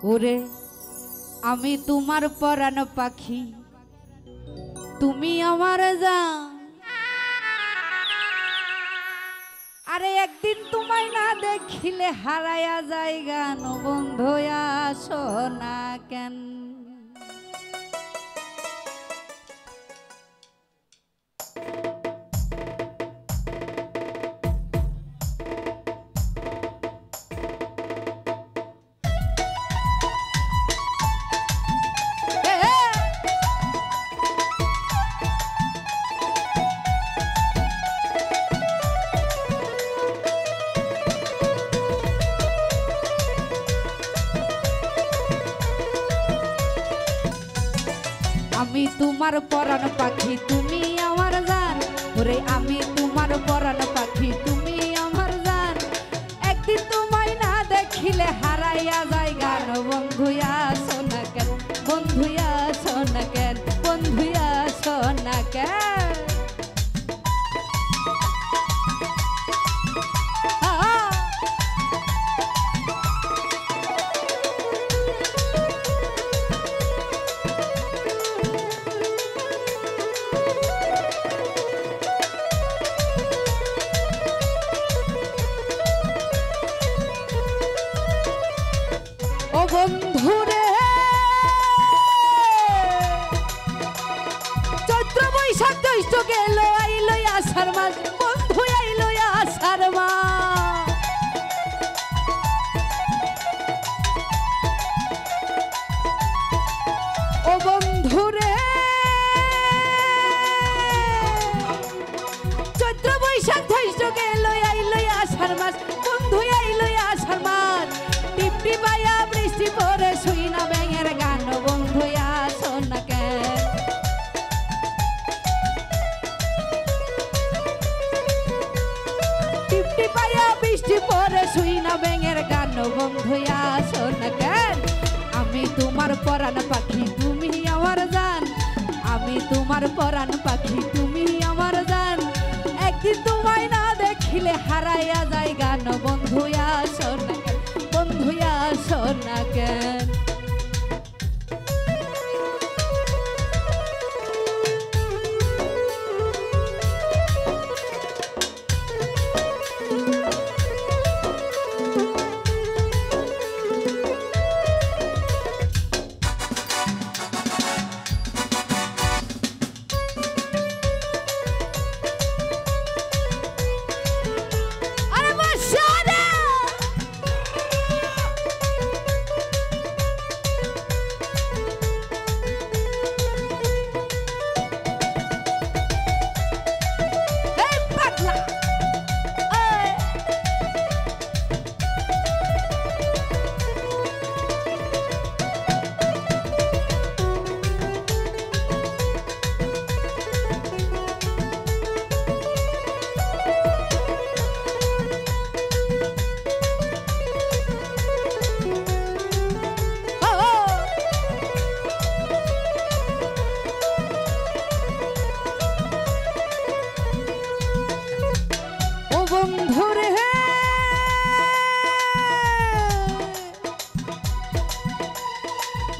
ওরে আমি তোমার পরাণ পাখি, তুমি আমার জান। আরে একদিন তোমায় না দেখিলে হারায়া যায় গান, বন্ধু আসো না কেন? আমি তোমার পরাণ পাখি, তুমি আমার জান। ওরে আমি তোমার পরাণ পাখি, তুমি আমার জান। একদিন তোমায় না দেখিলে হারাইয়া যায় গান, বন্ধু আসো না কেন? বন্ধু আসো না কেন? বন্ধু আসো না কেন? ও বন্ধুরে চৈত্র বৈশাখ জ্যৈষ্ঠ গেল, আইলো আষাঢ় মাস, বন্ধু আইলো আষাঢ় মাস। ও বন্ধুরে চৈত্র বৈশাখ জ্যৈষ্ঠ গেল, আইলো আষাঢ় মাস, বন্ধু আইলো আষাঢ় মাস। টিপটি পায়া বৃষ্টি পরে শুই না ব্যাঙের গান, বন্ধু আসো না কেন? টিপটি পায়া বৃষ্টি পরে শুই না ব্যাঙের গান, বন্ধু আসো না কেন? আমি তোমার পরাণ পাখি, তুমি আমার জান। আমি তোমার পরাণ পাখি, তুমি আমার জান। একদিন তোমায় না দেখিলে হারাইয়া যায় গান, বন্ধু আসো না কেন? বন্ধু আসো না কেন? বন্ধুরে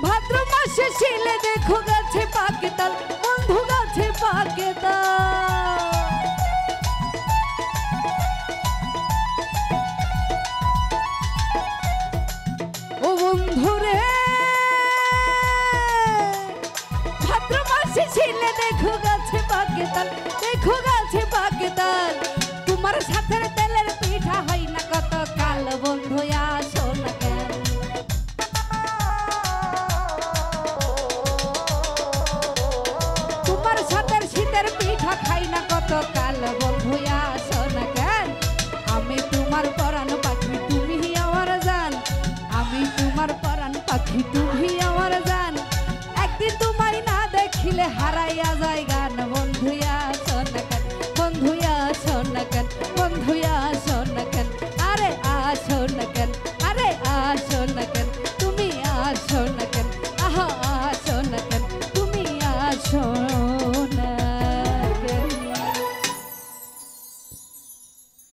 ভাদ্র মাসে শিলে দেখো গাছে পাকে তাল, বন্ধু গাছে পাকে তাল। ও বন্ধুরে